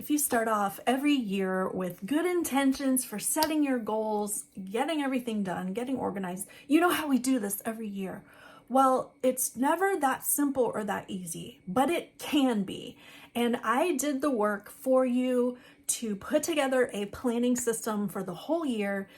if you start off every year with good intentions for setting your goals, getting everything done, getting organized, you know how we do this every year. Well, it's never that simple or that easy, but it can be. And I did the work for you to put together a planning system for the whole year,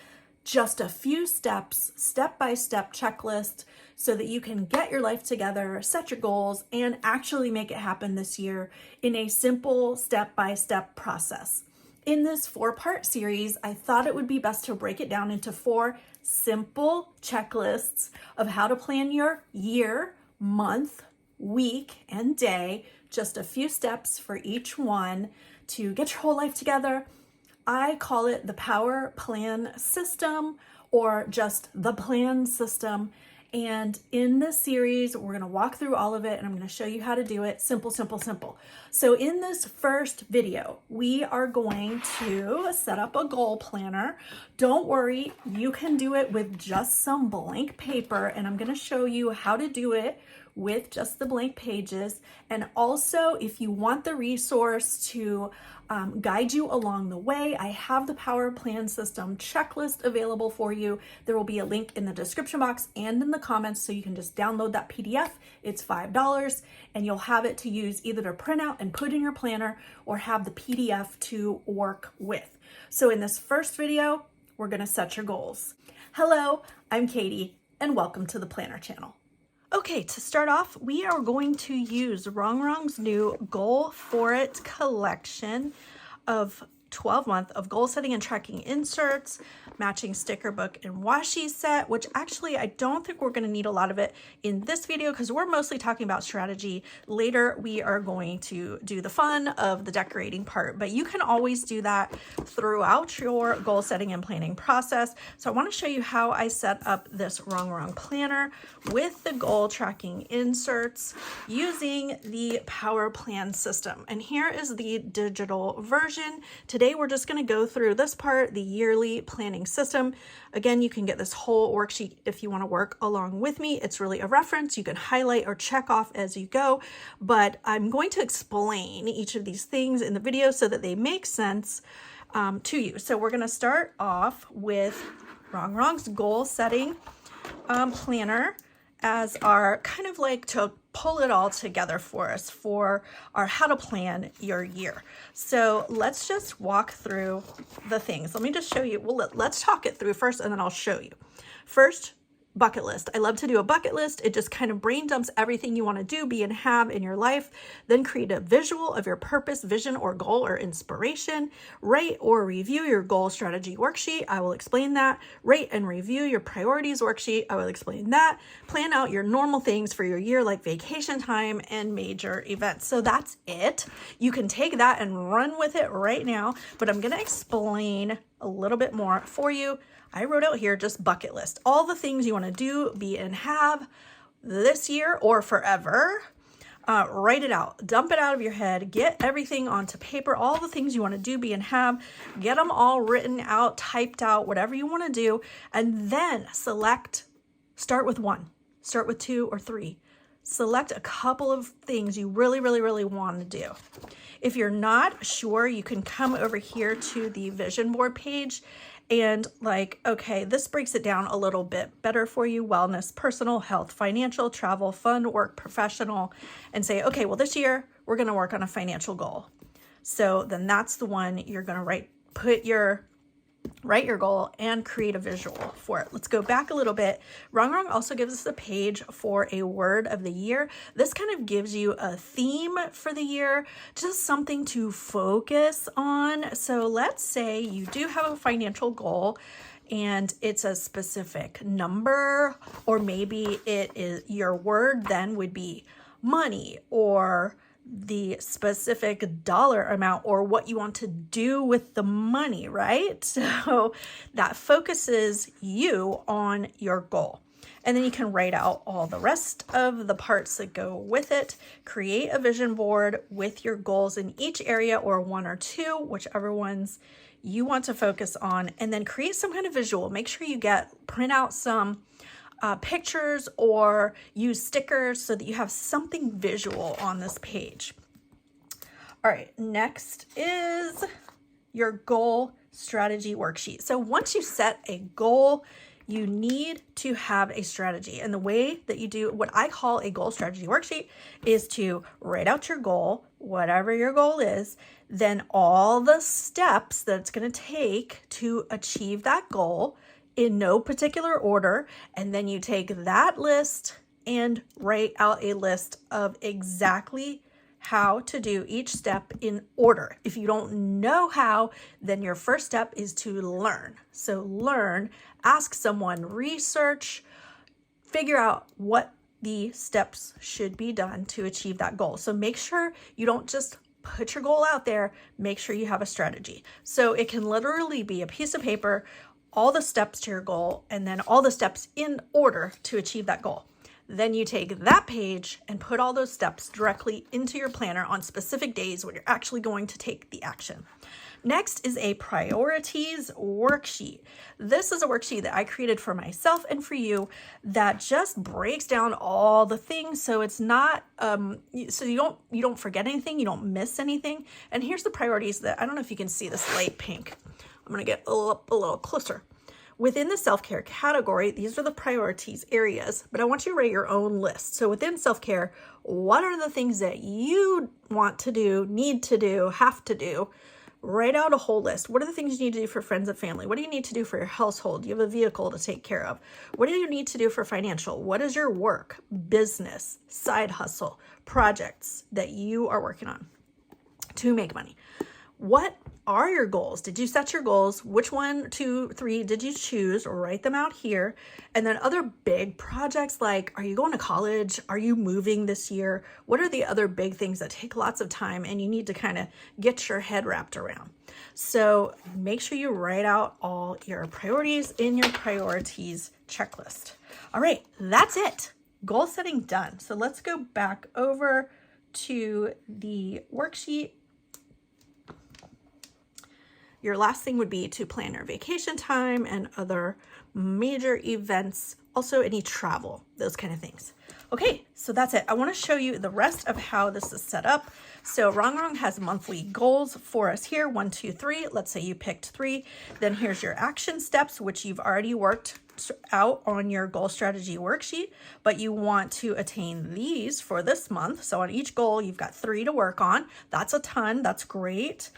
just a few steps, step-by-step checklist, so that you can get your life together, set your goals, and actually make it happen this year in a simple step-by-step process. In this 4-part series, I thought it would be best to break it down into 4 simple checklists of how to plan your year, month, week, and day, just a few steps for each one to get your whole life together. I call it the Power Plan System, or just the Plan System. And in this series, we're going to walk through all of it and I'm going to show you how to do it. Simple, simple, simple. So in this first video, we are going to set up a goal planner. Don't worry, you can do it with just some blank paper, and I'm going to show you how to do it with just the blank pages. And also, if you want the resource to guide you along the way, I have the Power Plan System checklist available for you. There will be a link in the description box and in the comments, so you can just download that PDF. It's $5 and you'll have it to use either to print out and put in your planner or have the PDF to work with. So in this first video, we're gonna set your goals. Hello, I'm Katie and welcome to the Planner channel. Okay, to start off, we are going to use Rongrong's new Goal For It collection of 12-month of goal setting and tracking inserts, matching sticker book and washi set, which actually I don't think we're going to need a lot of it in this video because we're mostly talking about strategy. Later, we are going to do the fun of the decorating part, but you can always do that throughout your goal setting and planning process. So I want to show you how I set up this Rongrong planner with the goal tracking inserts using the Power Plan System. And here is the digital version. Today, we're just going to go through this part, the yearly planning system. Again, you can get this whole worksheet if you want to work along with me. It's really a reference. You can highlight or check off as you go, but I'm going to explain each of these things in the video so that they make sense to you. So we're going to start off with Rongrong's goal setting planner as our kind of like to pull it all together for us for our how to plan your year. So let's just walk through the things. Let me just show you. Well, let's talk it through first and then I'll show you. First, bucket list. I love to do a bucket list. It just kind of brain dumps everything you want to do, be, and have in your life. Then create a visual of your purpose, vision, or goal or inspiration. Write or review your goal strategy worksheet. I will explain that. Rate and review your priorities worksheet. I will explain that. Plan out your normal things for your year, like vacation time and major events. So that's it. You can take that and run with it right now, but I'm going to explain a little bit more for you. I wrote out here just bucket list, all the things you want to do, be, and have this year or forever. Write it out, dump it out of your head, get everything onto paper, all the things you want to do, be, and have, get them all written out, typed out, whatever you want to do, and then start with 1, start with 2 or 3. Select a couple of things you really, really, really want to do. If you're not sure, you can come over here to the vision board page and like, okay, this breaks it down a little bit better for you: wellness, personal, health, financial, travel, fun, work, professional, and say, okay, well, this year we're going to work on a financial goal. So then that's the one you're going to write your goal and create a visual for it. Let's go back a little bit. Rongrong also gives us a page for a word of the year. This kind of gives you a theme for the year, just something to focus on. So let's say you do have a financial goal and it's a specific number, or maybe it is your word then would be money, or the specific dollar amount, or what you want to do with the money, right? So that focuses you on your goal. And then you can write out all the rest of the parts that go with it. Create a vision board with your goals in each area, or 1 or 2, whichever ones you want to focus on, and then create some kind of visual. Make sure you print out some pictures or use stickers so that you have something visual on this page. All All right, next is your goal strategy worksheet. So once you set a goal, you need to have a strategy. And the way that you do what I call a goal strategy worksheet is to write out your goal, whatever your goal is, then all the steps that it's going to take to achieve that goal in no particular order. And then you take that list and write out a list of exactly how to do each step in order. If you don't know how, then your first step is to learn. So learn, ask someone, research, figure out what the steps should be done to achieve that goal. So make sure you don't just put your goal out there, make sure you have a strategy. So it can literally be a piece of paper, all the steps to your goal, and then all the steps in order to achieve that goal. Then you take that page and put all those steps directly into your planner on specific days when you're actually going to take the action. Next is a priorities worksheet. This is a worksheet that I created for myself and for you that just breaks down all the things. So it's not, so you don't forget anything, you don't miss anything. And here's the priorities that, I don't know if you can see this light pink. I'm going to get a little closer. Within the self-care category, these are the priorities areas, but I want you to write your own list. So within self-care, what are the things that you want to do, need to do, have to do? Write out a whole list. What are the things you need to do for friends and family? What do you need to do for your household? Do you have a vehicle to take care of? What do you need to do for financial? What is your work, business, side hustle, projects that you are working on to make money? What are your goals? Did you set your goals? Which 1, 2, 3 did you choose? Or write them out here. And then other big projects like, are you going to college? Are you moving this year? What are the other big things that take lots of time and you need to kind of get your head wrapped around? So make sure you write out all your priorities in your priorities checklist. All right, that's it. Goal setting done. So let's go back over to the worksheet. Your last thing would be to plan your vacation time and other major events, also any travel, those kind of things. Okay, so that's it. I want to show you the rest of how this is set up. So Rongrong has monthly goals for us here, 1, 2, 3. Let's say you picked 3. Then here's your action steps, which you've already worked out on your goal strategy worksheet, but you want to attain these for this month. So on each goal, you've got 3 to work on. That's a ton. That's great.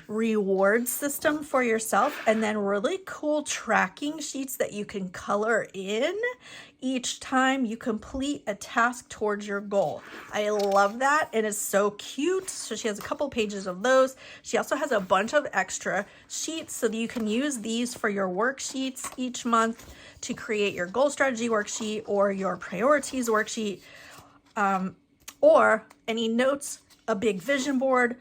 Reward system for yourself, and then really cool tracking sheets that you can color in each time you complete a task towards your goal. I love that. It is so cute. So she has a couple pages of those. She also has a bunch of extra sheets so that you can use these for your worksheets each month to create your goal strategy worksheet or your priorities worksheet, or any notes, a big vision board,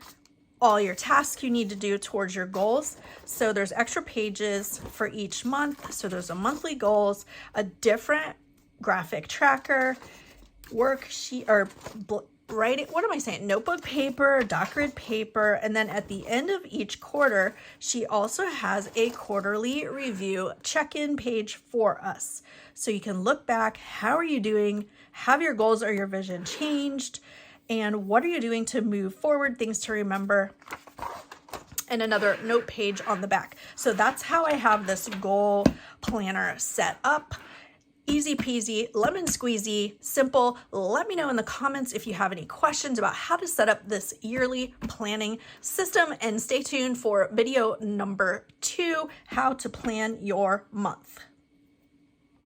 all your tasks you need to do towards your goals. So there's extra pages for each month. So there's a monthly goals, a different graphic tracker, worksheet, or writing, what am I saying? Notebook paper, dot grid paper. And then at the end of each quarter, she also has a quarterly review check-in page for us. So you can look back, how are you doing? Have your goals or your vision changed? And what are you doing to move forward? Things to remember. And another note page on the back. So that's how I have this goal planner set up. Easy peasy, lemon squeezy, simple. Let me know in the comments if you have any questions about how to set up this yearly planning system, and stay tuned for video number 2, how to plan your month.